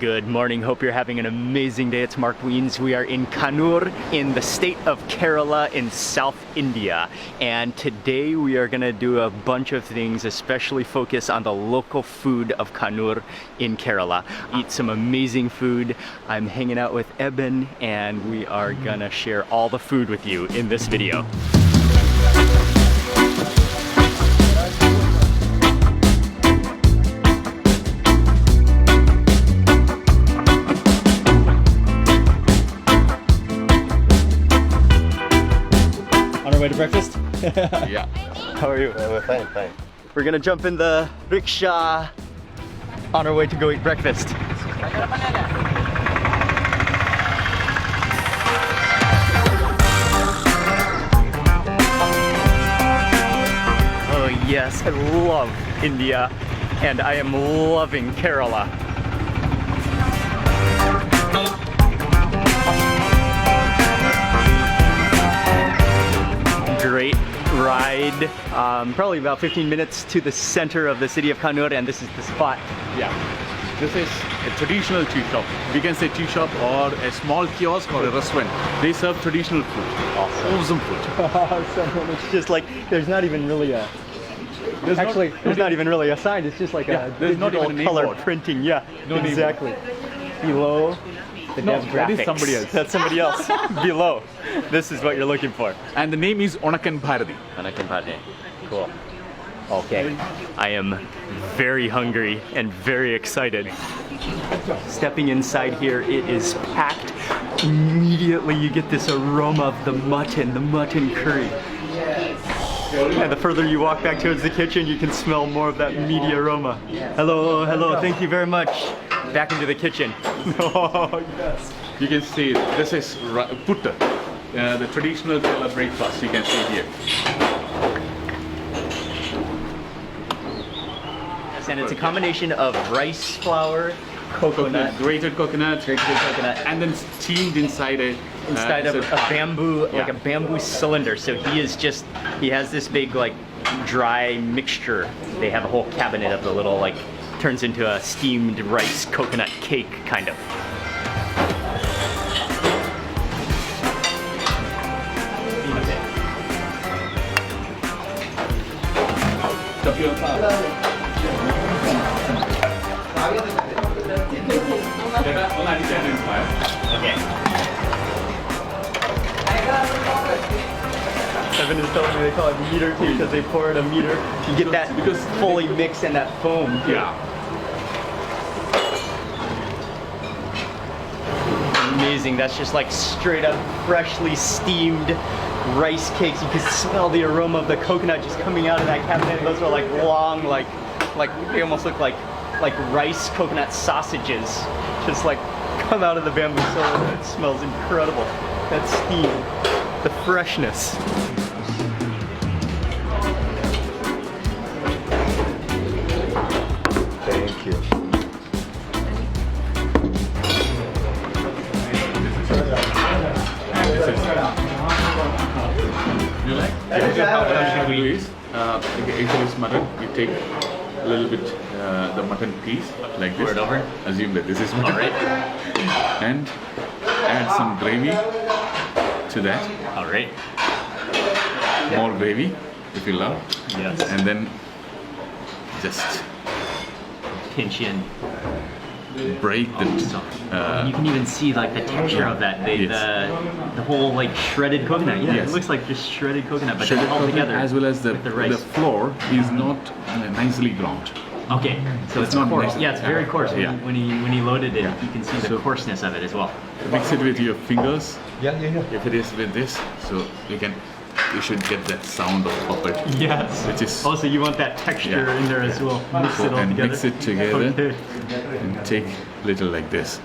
Good morning. Hope you're having an amazing day. It's Mark Weens. We are in Kannur in the state of Kerala in South India. And today we are going to do a bunch of things, especially focus on the local food of Kannur in Kerala. Eat some amazing food. I'm hanging out with Eben and we are going to share all the food with you in this video. Way to breakfast? Yeah. How are you? We're fine. We're gonna jump in the rickshaw on our way to go eat breakfast. Oh yes, I love India and I am loving Kerala. Great ride, probably about 15 minutes to the center of the city of Kannur, and this is the spot. Yeah. This is a traditional tea shop. We can say tea shop or a small kiosk or a restaurant. They serve traditional food. Awesome food. It's just like, there's not even really a, there's not even really a sign, it's just like a digital color printing. Yeah, No exactly. Below, the dev graphics. That is somebody else. That's somebody else. Below. This is what you're looking for. And the name is Onakkan Bharati. Onakkan Bharati. Cool. Okay. I am very hungry and very excited. Stepping inside here, it is packed. Immediately you get this aroma of the mutton curry. And the further you walk back towards the kitchen, you can smell more of that meaty aroma. Hello, thank you very much. Back into the kitchen. Oh, yes. You can see this is putta, the traditional Kerala breakfast. You can see here. Yes, and it's a combination of rice flour, coconut, grated coconut, and then steamed inside a bamboo, like a bamboo cylinder. So he has this big like dry mixture. They have a whole cabinet of the little like, turns into a steamed rice coconut cake kind of. Okay. Evan is telling me they call it meter too because they pour in a meter. You get that fully mixed and that foam. Yeah. Amazing. That's just like straight up freshly steamed rice cakes. You can smell the aroma of the coconut just coming out of that cabinet. Those are like long, like they almost look like rice coconut sausages. Just like come out of the bamboo cylinder. It smells incredible. That steam, the freshness. Thank you. You like? How we do is, this mutton, you take a little bit the mutton piece like this. Pour it over. Assume that this is mutton. Alright. And add some gravy to that. Alright. More gravy if you love. Yes. And then just Pinch in. break the You can even see like the texture of that, the whole like shredded coconut. Yeah, Yes. it looks like just shredded coconut, but shredded then all coconut together as well as the with the rice. flour is not nicely ground. Okay, so it's not coarse. nice. Yeah, it's very coarse. Yeah. When he loaded it, you can see the coarseness of it as well. Mix it with your fingers. Yeah. If it is with this, so you should get that sound of puppet. Yes. Which is Also, you want that texture in there as well. Mix it all and together. mix it together Okay. and take little like this.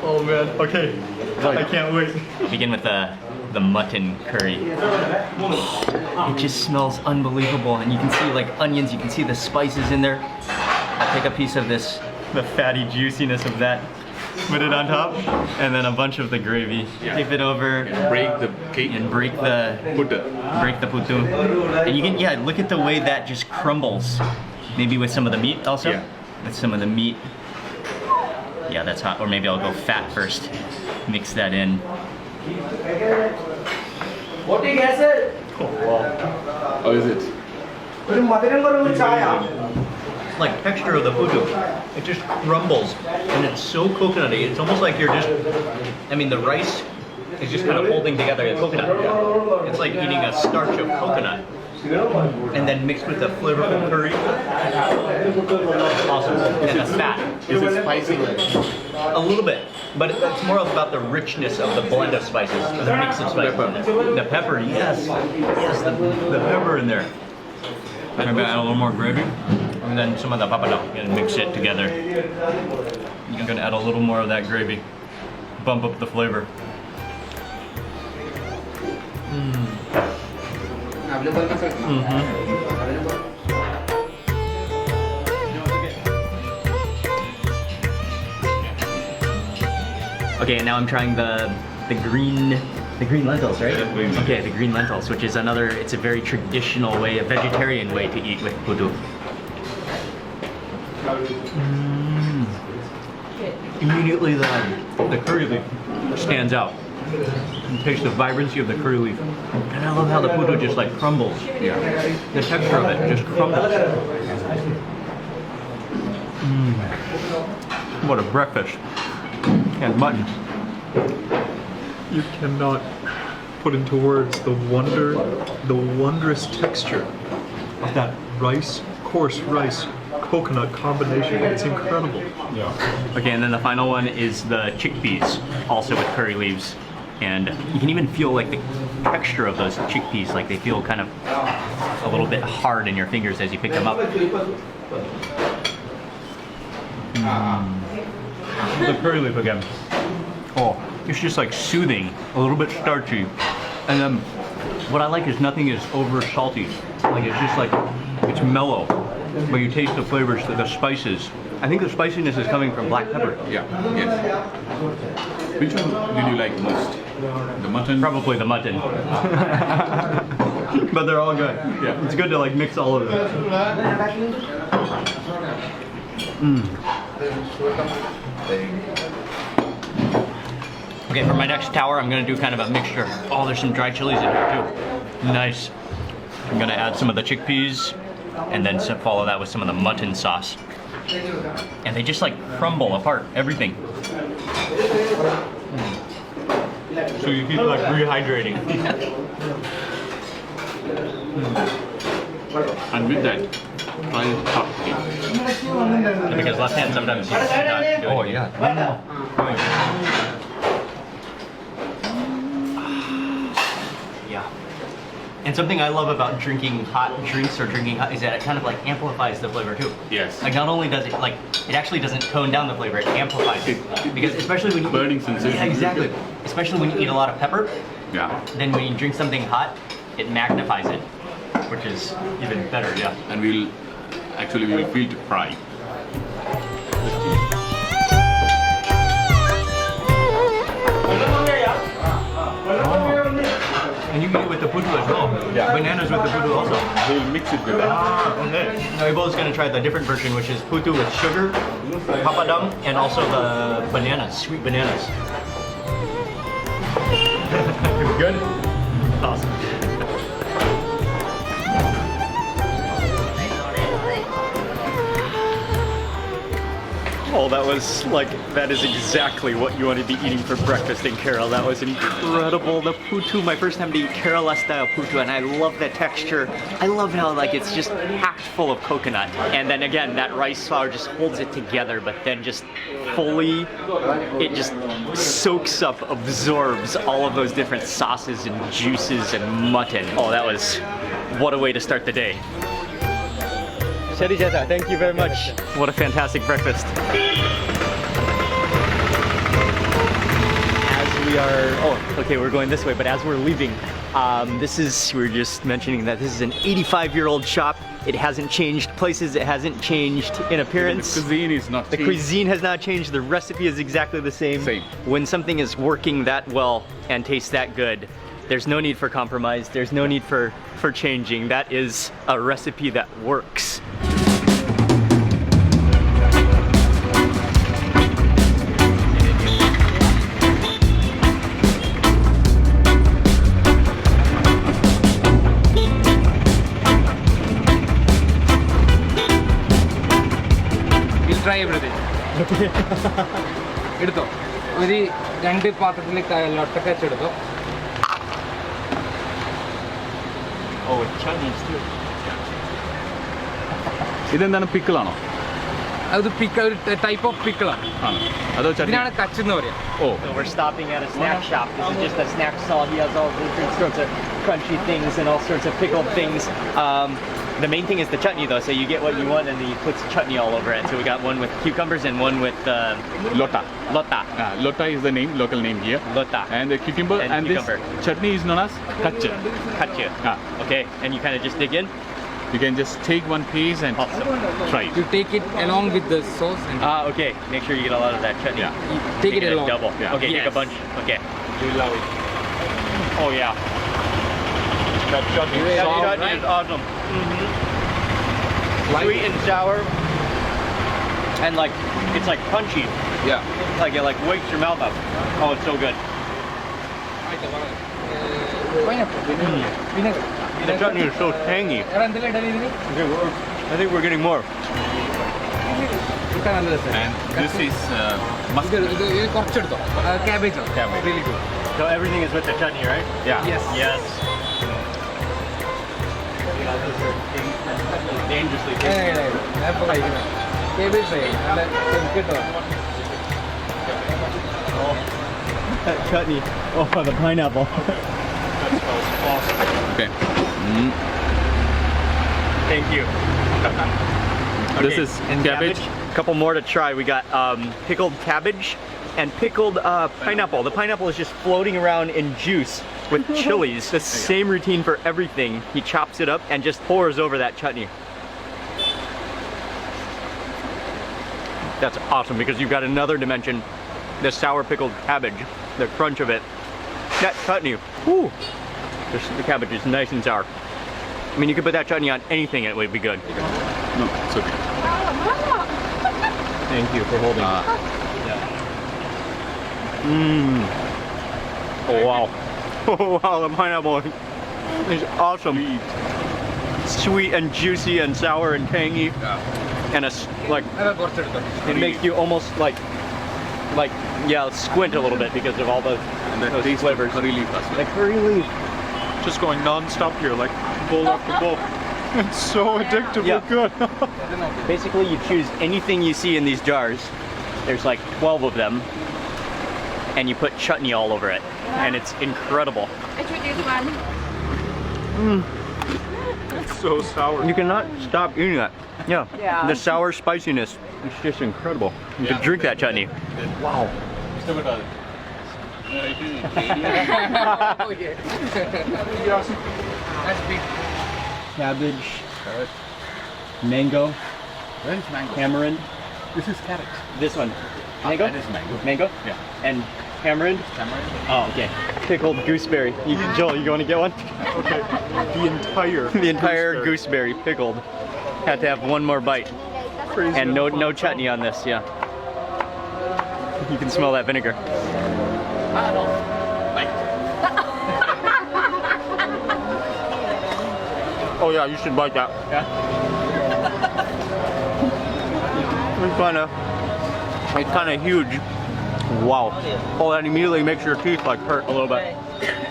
Oh man. Okay. I can't wait. I'll begin with the mutton curry. It just smells unbelievable, and you can see like onions. You can see the spices in there. I'll take a piece of this, the fatty juiciness of that. Put it on top, and then a bunch of the gravy. Yeah. Tip it over. Break the cake And break the putta. puttu. And you can, look at the way that just crumbles Maybe with some of the meat also? Yeah. With some of the meat. Yeah, that's hot. Or maybe I'll go fat first. Mix that in. How is it? Like texture of the putu. It just crumbles and it's so coconutty. It's almost like you're just, I mean the rice is just kind of holding together the coconut. It's like eating a starch of coconut. And then mixed with the flavorful curry. Awesome. And the fat. Is it spicy? A little bit. But it's more about the richness of the blend of spices. The mix of spices. The pepper, yes. Yes, the pepper in there. I'm gonna add a little more gravy. And then some of the papadang and mix it together. I'm gonna add a little more of that gravy. Bump up the flavor. Okay, and now I'm trying the green lentils, right? Yeah, green. Okay, the green lentils, which is another, it's a very traditional way, a vegetarian way to eat with putu. Immediately the curry leaf stands out. You taste the vibrancy of the curry leaf. And I love how the putu just like crumbles. Yeah. The texture of it just crumbles. What a breakfast. And mutton. You cannot put into words the wondrous texture of that rice, coarse rice, coconut combination. It's incredible. Okay, and then the final one is the chickpeas, also with curry leaves. And you can even feel like the texture of those chickpeas, like they feel kind of a little bit hard in your fingers as you pick them up. The curry leaf again. Oh, it's just like soothing, a little bit starchy. And then what I like is nothing is over salty. Like it's just like, it's mellow. But you taste the flavors, the spices. I think the spiciness is coming from black pepper. Yeah. Yes. Which one did you like most? The mutton? Probably the mutton. But they're all good. Yeah. It's good to like mix all of them. Okay, for my next tower, I'm gonna do kind of a mixture. Oh, there's some dried chilies in here too. Nice. I'm gonna add some of the chickpeas and then follow that with some of the mutton sauce. And they just like crumble apart, everything. So you keep like rehydrating. And with that, try chapati. Because left hand sometimes you not do it. Oh yeah. Yeah. And something I love about drinking hot drinks or drinking hot is that it kind of like amplifies the flavor too. Yes. Like not only does it like, it actually doesn't tone down the flavor, it amplifies it. Because especially when you Burning sensation. Yeah, exactly. Especially when you eat a lot of pepper, Yeah. then when you drink something hot, it magnifies it, which is even better, yeah. And we will feel to fry. And you can eat with the putu as well. Yeah. Bananas with the putu also. We'll mix it with that. Okay. Now we're both gonna try the different version, which is putu with sugar, papadang, and also the bananas, sweet bananas. Good? Awesome. Oh, that was like, that is exactly what you want to be eating for breakfast in Kerala. That was incredible. The putu, my first time to eat Kerala style putu, and I love the texture. I love how like it's just packed full of coconut. And then again, that rice flour just holds it together, but then just fully, it just soaks up, absorbs all of those different sauces and juices and mutton. Oh, that was, what a way to start the day. Shadi Jeta, thank you very much. What a fantastic breakfast. As we are, oh, okay, we're going this way, but as we're leaving, we're just mentioning that this is an 85-year-old shop. It hasn't changed places, it hasn't changed in appearance. The cuisine is not The changed. cuisine has not changed, the recipe is exactly the same. When something is working that well and tastes that good, there's no need for compromise, there's no need for changing. That is a recipe that works. try everything. എടുത്തോ ഒരു 2 പാത്രത്തിലേക്ക് ലൊട്ടക്ക വെച്ചെടുത്തോ. Oh, with chutneys too. ഇതെന്താണ് പിക്കിളാണോ? അത് ഒരു type of പിക്കിളാണ്. അതോ ചട്നി? ഇതിനാണ് കച്ച് എന്ന് പറയാം. ഓ So we're stopping at a snack shop. This is just a snack stall. He has all different sorts of crunchy things and all sorts of pickled things. The main thing is the chutney though, so you get what you want and then you put chutney all over it. So we got one with cucumbers and one with lota. Lota. Lota is the name, local name here. Lota. And the cucumber And and cucumber. this chutney is known as kacche. Kachu. Okay, and you kind of just dig in. You can just take one piece and Awesome. try it. You take it along with the sauce and Okay. Make sure you get a lot of that chutney. Yeah. you take it along. Double. Yeah. Okay, take Yes. a bunch. Okay. You love it. Oh yeah. That chutney Yeah, is soft. Chutney is awesome. Like- Sweet and sour. And like, it's like crunchy. Yeah. Like it like wakes your mouth up. Oh, it's so good. Pineapple. Vinegar. The chutney is so tangy. എന്തെല്ലാം ഇടല് ഇതിന്? I think we're getting more. ഇട്ടാ നല്ല രസം. And this is ഇത് കുറച്ചെടുത്തോ. Cabbage. Cabbage. Really good. So everything is with the chutney, right? yeah. Yes. Yes. Dangerously ഞാൻ ഇപ്പോൾ കഴിക്കുന്നത്. Cabbage try ചെയ്യാം. നല്ല കേട്ടോ. That chutney. Oh, the pineapple. Okay. Thank you. This is and cabbage. Couple more to try. We got pickled cabbage and pickled pineapple. The pineapple is just floating around in juice with chilies. The same routine for everything. He chops it up and just pours over that chutney. That's awesome because you've got another dimension. The sour pickled cabbage, the crunch of it. That chutney, whoo! The cabbage is nice and sour. I mean, you could put that chutney on anything and it would be good. No, it's okay. Thank you for holding. Oh wow! Oh wow! The pineapple is awesome. Sweet and juicy and sour and tangy, and like അത് കുറച്ചെടുത്തോ. it makes you almost like squint a little bit because of all And the those taste of flavors. curry leaf as well. Like curry leaf. Just going non-stop here, like bowl after bowl. It's so addictively Yeah. good. Basically, you choose anything you see in these jars. There's like 12 of them, and you put chutney all over it, and it's incredible. I choose one. It's so sour. You cannot stop eating that. Yeah. Yeah. The sour spiciness is just incredible. You could drink that chutney. Wow. Oh, yeah. That's big. Cabbage. Mango. Where is mango? Tamarind. This is carrot. This one. Mango? That is mango. Mango? Yeah. And tamarind? Tamarind. Oh, okay. Pickled gooseberry. Joel, you want to get one? Okay, the entire The entire gooseberry pickled. Had to have one more bite. Crazy And no chutney on this, yeah. You can smell that vinegar. Oh yeah, you should bite that. Yeah. It's kind of huge. Wow. Oh, that immediately makes your teeth like hurt a little bit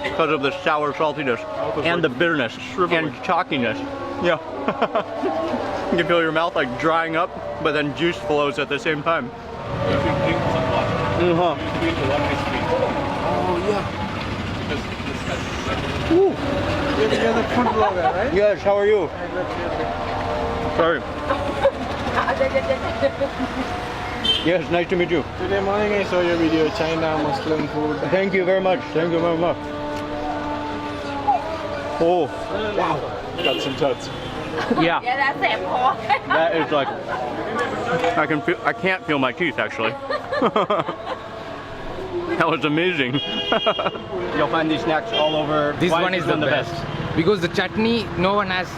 because of the sour saltiness and the bitterness and chalkiness. Yeah. You can feel your mouth like drying up, but then juice flows at the same time. You should drink some water. Uh-huh. Feel the water is sweet. Oh yeah. Because this has Woo. You're the food blogger, right? Yes. How are you? Sorry. Yes. Nice to meet you. Today morning I saw your video, China Muslim food. Thank you very much. Thank you very much. Oh, Guts and tuts. yeah. Yeah, that's it, Paul. That is like I can't feel my teeth actually. That was amazing. You'll find these snacks all over. This Why one is the best. Because the chutney, no one has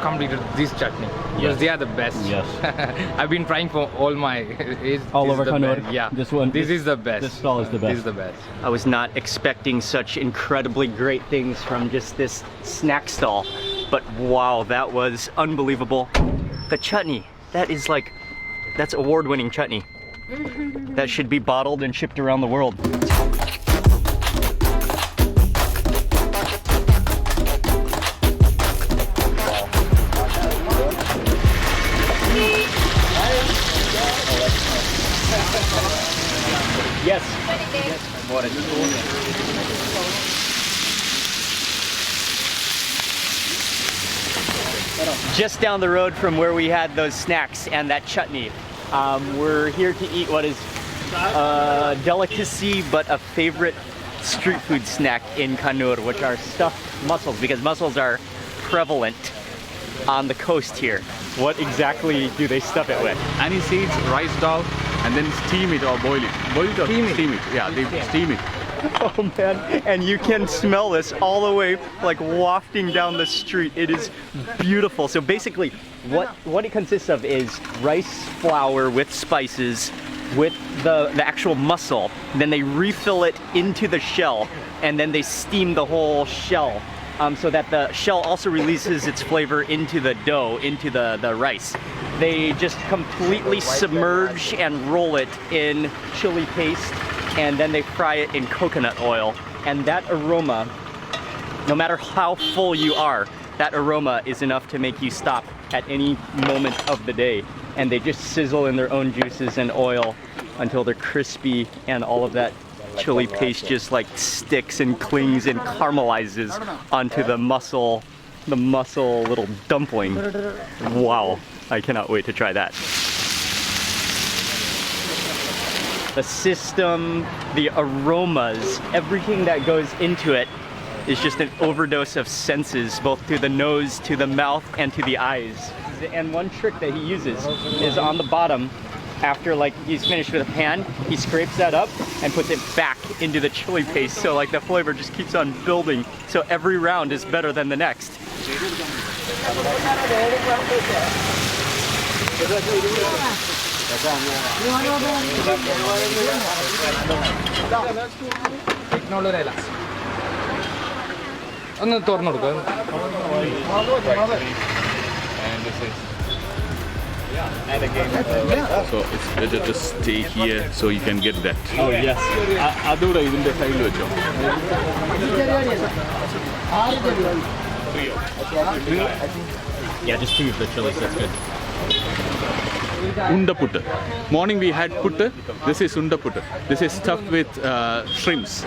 completed this chutney. Because Yes. they are the best. Yes. I've been trying for all my... All this over is the Kannur? best. Yeah. This one- This is the best. this stall is the best. This is the best. I was not expecting such incredibly great things from just this snack stall, but wow, that was unbelievable. The chutney, that is like That's award-winning chutney. That should be bottled and shipped around the world. Yes. Just down the road from where we had those snacks and that chutney, we're here to eat what is a delicacy but a favorite street food snack in Kannur, which are stuffed mussels, because mussels are prevalent on the coast here. What exactly do they stuff it with? Anise seeds, rice dough, and then steam it or boil it. Boil it or steam it. Yeah, they steam it. Oh man, and you can smell this all the way like wafting down the street. It is beautiful. So basically what it consists of is rice flour with spices with the actual mussel. Then they refill it into the shell and then they steam the whole shell so that the shell also releases its flavor into the dough, into the rice. They just completely submerge and roll it in chili paste, and then they fry it in coconut oil. And that aroma, no matter how full you are, that aroma is enough to make you stop at any moment of the day. And they just sizzle in their own juices and oil until they're crispy, and all of that chili paste just like sticks and clings and caramelizes onto the mussel little dumpling. Wow, I cannot wait to try that. The system, the aromas, everything that goes into it is just an overdose of senses, both to the nose, to the mouth, and to the eyes. And one trick that he uses is on the bottom, after like he's finished with a pan, he scrapes that up and puts it back into the chili paste, so like the flavor just keeps on building, so every round is better than the next. ഒന്ന് തുറന്നു കൊടുക്കുക. So it's better to stay here so you can get that. Oh yes. Adura idinte side vecho. Yeah, just 2 of the chilies, that's good. Unda puttu. Morning we had puttu. This is unda puttu. This is stuffed with shrimps.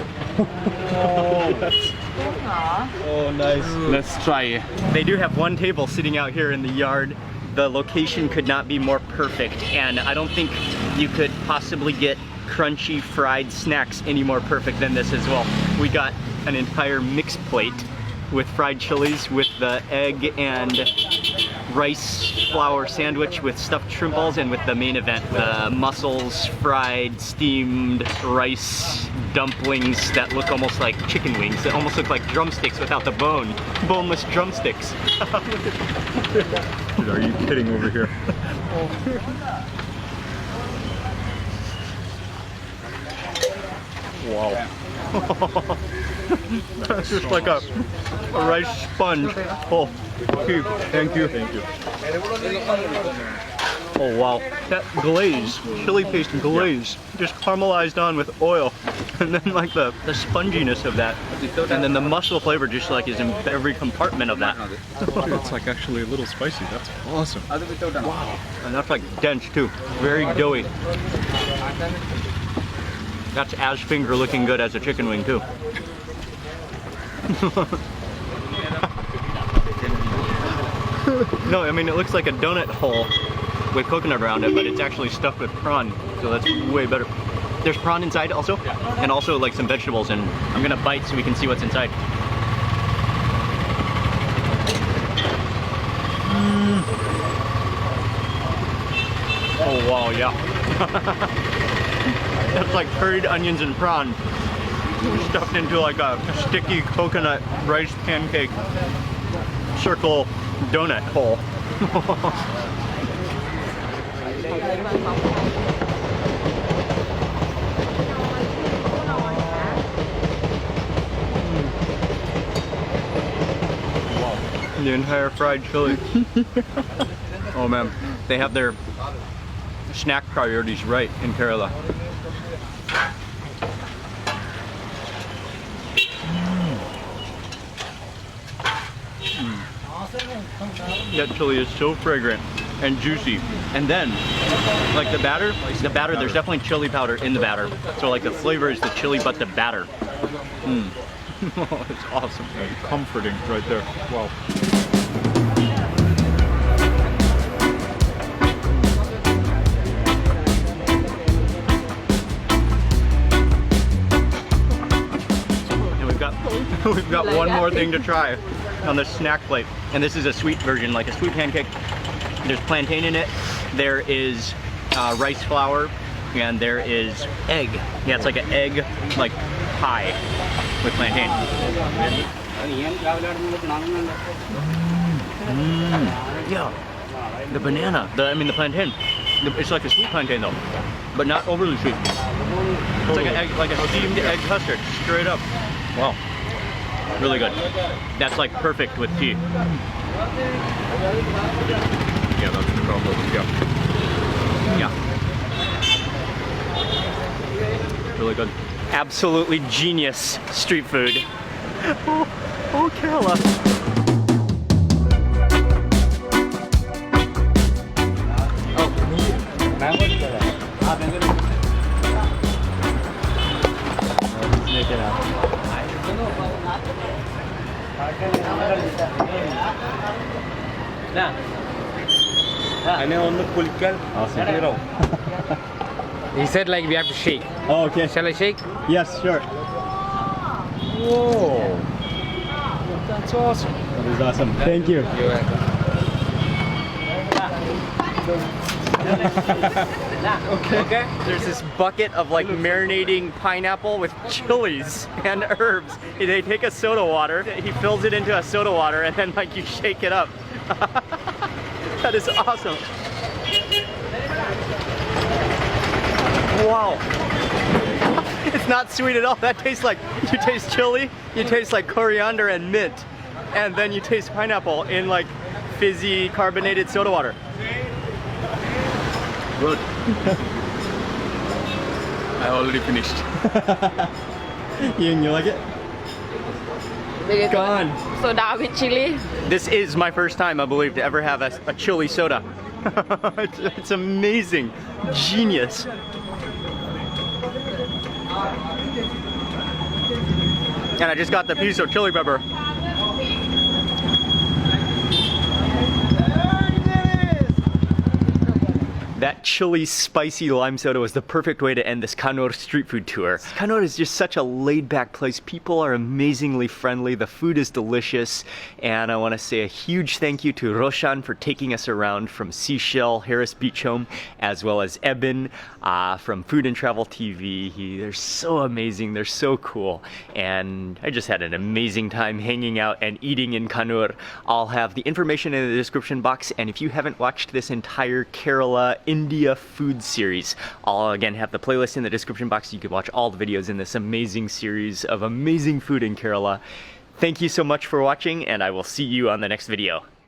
Oh, nice. Let's try. They do have one table sitting out here in the yard. The location could not be more perfect, and I don't think you could possibly get crunchy fried snacks any more perfect than this as well. We got an entire mixed plate with fried chilies, with the egg and rice flour sandwich with stuffed shrimp balls, and with the main event, the mussels, fried, steamed rice dumplings that look almost like chicken wings. That almost look like drumsticks without the bone. Boneless drumsticks. Dude, are you kidding over here? Wow. That's just like a rice sponge. Oh, thank you. Thank you. Oh wow, that glaze, chili paste glaze, just caramelized on with oil, and then like the sponginess of that, and then the mussel flavor just like is in every compartment of that. Dude, it's like actually a little spicy. That's awesome. Wow, and that's like dense too, very doughy. That's as finger looking good as a chicken wing too. No, I mean it looks like a donut hole with coconut around it, but it's actually stuffed with prawn, so that's way better. There's prawn inside also, and also like some vegetables, and I'm gonna bite so we can see what's inside. Oh wow, yeah. That's like curried onions and prawn stuffed into like a sticky coconut rice pancake circle donut hole. The entire fried chili. Oh man, they have their snack priorities right in Kerala. That chili is so fragrant and juicy. And then, like the batter, there's definitely chili powder in the batter. So like the flavor is the chili, but the batter. It's awesome. And comforting right there. Wow. And we've got one more thing to try on the snack plate. And this is a sweet version, like a sweet pancake. There's plantain in it. There is rice flour, and there is egg. Yeah, it's like an egg, like pie with plantain. Yeah, the banana. I mean the plantain. It's like a sweet plantain though, but not overly sweet. It's like an egg, like a steamed egg custard, straight up. Wow, really good. That's like perfect with tea. Yeah, that's the combo. Yeah. Yeah. Really good. Absolutely genius street food. Oh, Kerala. He said like we have to shake. Oh, okay. Shall I shake? Yes, sure. Whoa. That's awesome. That is awesome. Thank you. You're welcome. Okay. There's this bucket of like marinating pineapple with chilies and herbs. They take a soda water, he fills it into a soda water, and then like you shake it up. That is awesome. Wow. It's not sweet at all. That tastes like, you taste chili, you taste like coriander and mint, and then you taste pineapple in like fizzy carbonated soda water. Good. I already finished. You like it? Gone. Soda with chili. This is my first time, I believe, to ever have a chili soda. It's amazing. Genius. And I just got the piece of chili pepper. That chili spicy lime soda was the perfect way to end this Kannur street food tour. Kannur is just such a laid-back place. People are amazingly friendly, the food is delicious, and I want to say a huge thank you to Roshan for taking us around from Seashell, Harris Beach Home, as well as Eben from Food and Travel TV. They're so amazing, they're so cool, and I just had an amazing time hanging out and eating in Kannur. I'll have the information in the description box, and if you haven't watched this entire Kerala India food series, I'll again have the playlist in the description box. You can watch all the videos in this amazing series of amazing food in Kerala. Thank you so much for watching, and I will see you on the next video.